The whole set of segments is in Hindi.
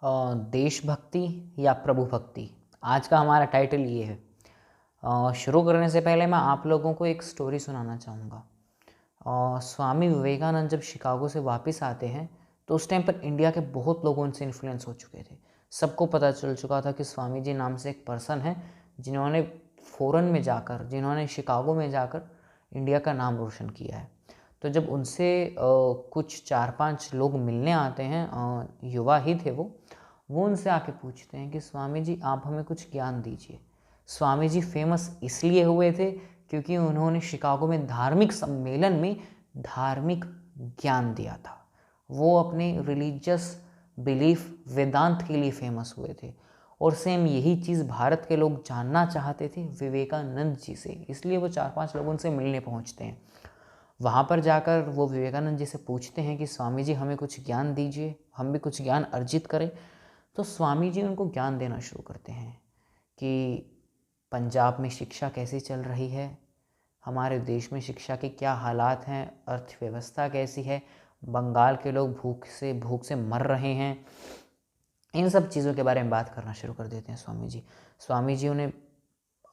देशभक्ति या प्रभु भक्ति, आज का हमारा टाइटल ये है। शुरू करने से पहले मैं आप लोगों को एक स्टोरी सुनाना चाहूँगा। स्वामी विवेकानंद जब शिकागो से वापस आते हैं तो उस टाइम पर इंडिया के बहुत लोग उनसे इन्फ्लुएंस हो चुके थे। सबको पता चल चुका था कि स्वामी जी नाम से एक पर्सन है जिन्होंने फ़ॉरेन में जाकर, जिन्होंने शिकागो में जाकर इंडिया का नाम रोशन किया है। तो जब उनसे कुछ 4-5 लोग मिलने आते हैं, युवा ही थे वो उनसे आके पूछते हैं कि स्वामी जी आप हमें कुछ ज्ञान दीजिए। स्वामी जी फेमस इसलिए हुए थे क्योंकि उन्होंने शिकागो में धार्मिक सम्मेलन में धार्मिक ज्ञान दिया था। वो अपने रिलीजियस बिलीफ वेदांत के लिए फेमस हुए थे और सेम यही चीज़ भारत के लोग जानना चाहते थे विवेकानंद जी से, इसलिए वो 4-5 लोग उनसे मिलने पहुंचते हैं। वहाँ पर जाकर वो विवेकानंद जी से पूछते हैं कि स्वामी जी हमें कुछ ज्ञान दीजिए, हम भी कुछ ज्ञान अर्जित करें। तो स्वामी जी उनको ज्ञान देना शुरू करते हैं कि पंजाब में शिक्षा कैसी चल रही है, हमारे देश में शिक्षा के क्या हालात हैं, अर्थव्यवस्था कैसी है, बंगाल के लोग भूख से मर रहे हैं। इन सब चीज़ों के बारे में बात करना शुरू कर देते हैं स्वामी जी उन्हें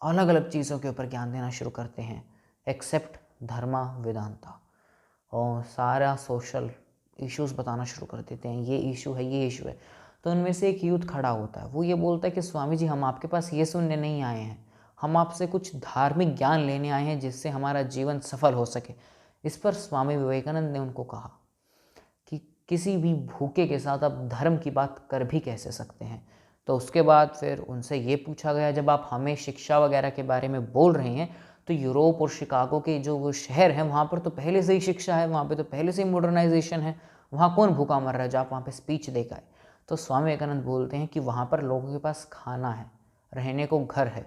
अलग अलग चीज़ों के ऊपर ज्ञान देना शुरू करते हैं एक्सेप्ट धर्मा वेदांता, और सारा सोशल इश्यूज़ बताना शुरू कर देते हैं। ये इशू है, ये इशू है। तो उनमें से एक यूथ खड़ा होता है, वो ये बोलता है कि स्वामी जी हम आपके पास ये सुनने नहीं आए हैं, हम आपसे कुछ धार्मिक ज्ञान लेने आए हैं जिससे हमारा जीवन सफल हो सके। इस पर स्वामी विवेकानंद ने उनको कहा कि किसी भी भूखे के साथ आप धर्म की बात कर भी कैसे सकते हैं। तो उसके बाद फिर उनसे ये पूछा गया, जब आप हमें शिक्षा वगैरह के बारे में बोल रहे हैं तो यूरोप और शिकागो के जो वो शहर हैं वहाँ पर तो पहले से ही शिक्षा है, वहाँ पे तो पहले से ही मॉडर्नाइजेशन है, वहाँ कौन भूखा मर रहा है जो आप वहाँ पे स्पीच देकर आए। तो स्वामी विवेकानंद बोलते हैं कि वहाँ पर लोगों के पास खाना है, रहने को घर है,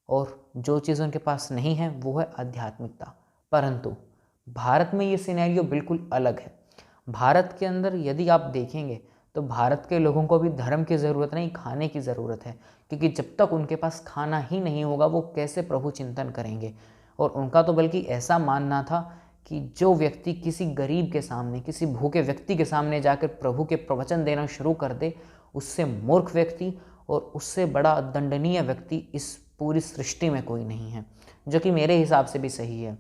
और जो चीज़ उनके पास नहीं है वो है आध्यात्मिकता। परंतु भारत में ये सिनेरियो बिल्कुल अलग है। भारत के अंदर यदि आप देखेंगे तो भारत के लोगों को भी धर्म की ज़रूरत नहीं, खाने की ज़रूरत है, क्योंकि जब तक उनके पास खाना ही नहीं होगा वो कैसे प्रभु चिंतन करेंगे। और उनका तो बल्कि ऐसा मानना था कि जो व्यक्ति किसी गरीब के सामने, किसी भूखे व्यक्ति के सामने जाकर प्रभु के प्रवचन देना शुरू कर दे, उससे मूर्ख व्यक्ति और उससे बड़ा दंडनीय व्यक्ति इस पूरी सृष्टि में कोई नहीं है, जो कि मेरे हिसाब से भी सही है।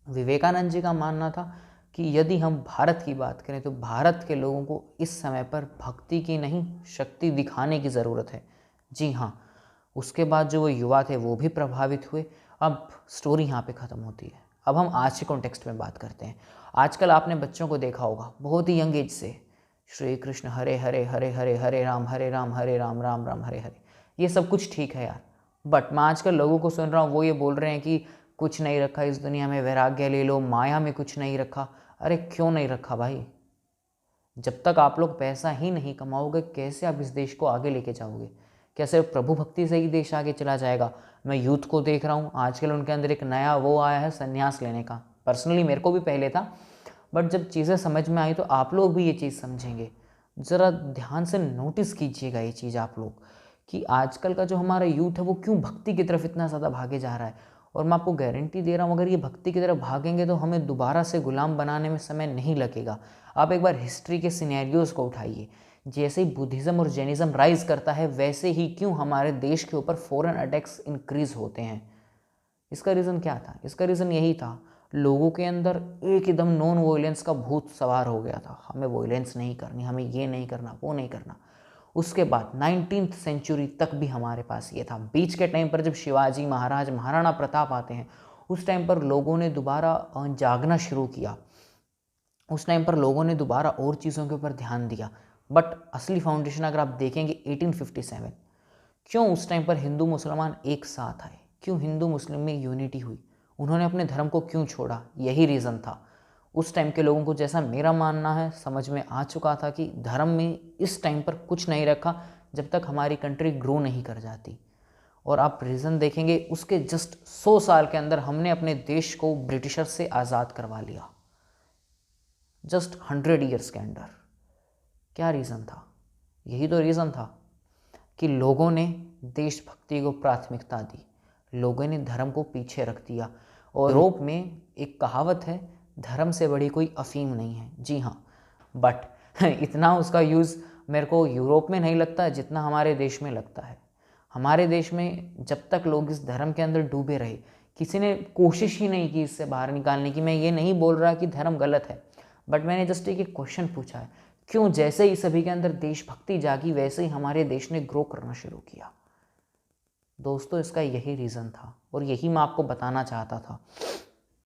विवेकानंद जी का मानना था कि यदि हम भारत की बात करें तो भारत के लोगों को इस समय पर भक्ति की नहीं, शक्ति दिखाने की ज़रूरत है। जी हाँ, उसके बाद जो वो युवा थे वो भी प्रभावित हुए। अब स्टोरी यहाँ पे ख़त्म होती है। अब हम आज के कॉन्टेक्स्ट में बात करते हैं। आजकल आपने बच्चों को देखा होगा बहुत ही यंग एज से श्री कृष्ण हरे हरे हरे हरे हरे राम हरे राम राम राम हरे हरे, ये सब कुछ ठीक है यार, बट मैं आजकल लोगों को सुन रहा हूँ वो ये बोल रहे हैं कि कुछ नहीं रखा इस दुनिया में, वैराग्य ले लो, माया में कुछ नहीं रखा। अरे क्यों नहीं रखा भाई? जब तक आप लोग पैसा ही नहीं कमाओगे कैसे आप इस देश को आगे लेके जाओगे? क्या सिर्फ प्रभु भक्ति से ही देश आगे चला जाएगा? मैं यूथ को देख रहा हूँ आजकल उनके अंदर एक नया वो आया है संन्यास लेने का। पर्सनली मेरे को भी पहले था, बट जब चीज़ें समझ में आई तो आप लोग भी ये चीज़ समझेंगे। ज़रा ध्यान से नोटिस कीजिएगा ये चीज़ आप लोग, कि आजकल का जो हमारा यूथ है वो क्यों भक्ति की तरफ इतना ज़्यादा भागे जा रहा है। और मैं आपको गारंटी दे रहा हूँ अगर ये भक्ति की तरफ भागेंगे तो हमें दोबारा से गुलाम बनाने में समय नहीं लगेगा। आप एक बार हिस्ट्री के सिनेरियोज़ को उठाइए, जैसे ही बुद्धिज़्म और जैनिज़्म राइज करता है वैसे ही क्यों हमारे देश के ऊपर फॉरेन अटैक्स इंक्रीज होते हैं। इसका रीज़न क्या था? इसका रीज़न यही था, लोगों के अंदर एकदम नॉन वॉयलेंस का भूत सवार हो गया था। हमें वॉयलेंस नहीं करनी, हमें ये नहीं करना, वो नहीं करना। उसके बाद 19th सेंचुरी तक भी हमारे पास ये था। बीच के टाइम पर जब शिवाजी महाराज, महाराणा प्रताप आते हैं उस टाइम पर लोगों ने दोबारा जागना शुरू किया। उस टाइम पर लोगों ने दोबारा और चीज़ों के ऊपर ध्यान दिया। बट असली फाउंडेशन अगर आप देखेंगे 1857, क्यों उस टाइम पर हिंदू मुसलमान एक साथ आए, क्यों हिंदू मुस्लिम में यूनिटी हुई, उन्होंने अपने धर्म को क्यों छोड़ा? यही रीज़न था। उस टाइम के लोगों को, जैसा मेरा मानना है, समझ में आ चुका था कि धर्म में इस टाइम पर कुछ नहीं रखा जब तक हमारी कंट्री ग्रो नहीं कर जाती। और आप रीज़न देखेंगे उसके जस्ट 100 साल के अंदर हमने अपने देश को ब्रिटिशर से आज़ाद करवा लिया, जस्ट 100 ईयर्स के अंदर। क्या रीज़न था? यही तो रीज़न था कि लोगों ने देशभक्ति को प्राथमिकता दी, लोगों ने धर्म को पीछे रख दिया। और यूरोप में एक कहावत है, धर्म से बड़ी कोई अफीम नहीं है। जी हाँ, बट इतना उसका यूज़ मेरे को यूरोप में नहीं लगता जितना हमारे देश में लगता है। हमारे देश में जब तक लोग इस धर्म के अंदर डूबे रहे, किसी ने कोशिश ही नहीं की इससे बाहर निकालने की। मैं ये नहीं बोल रहा कि धर्म गलत है, बट मैंने जस्ट एक क्वेश्चन पूछा है, क्यों जैसे ही सभी के अंदर देशभक्ति जागी वैसे ही हमारे देश ने ग्रो करना शुरू किया। दोस्तों, इसका यही रीज़न था और यही मैं आपको बताना चाहता था।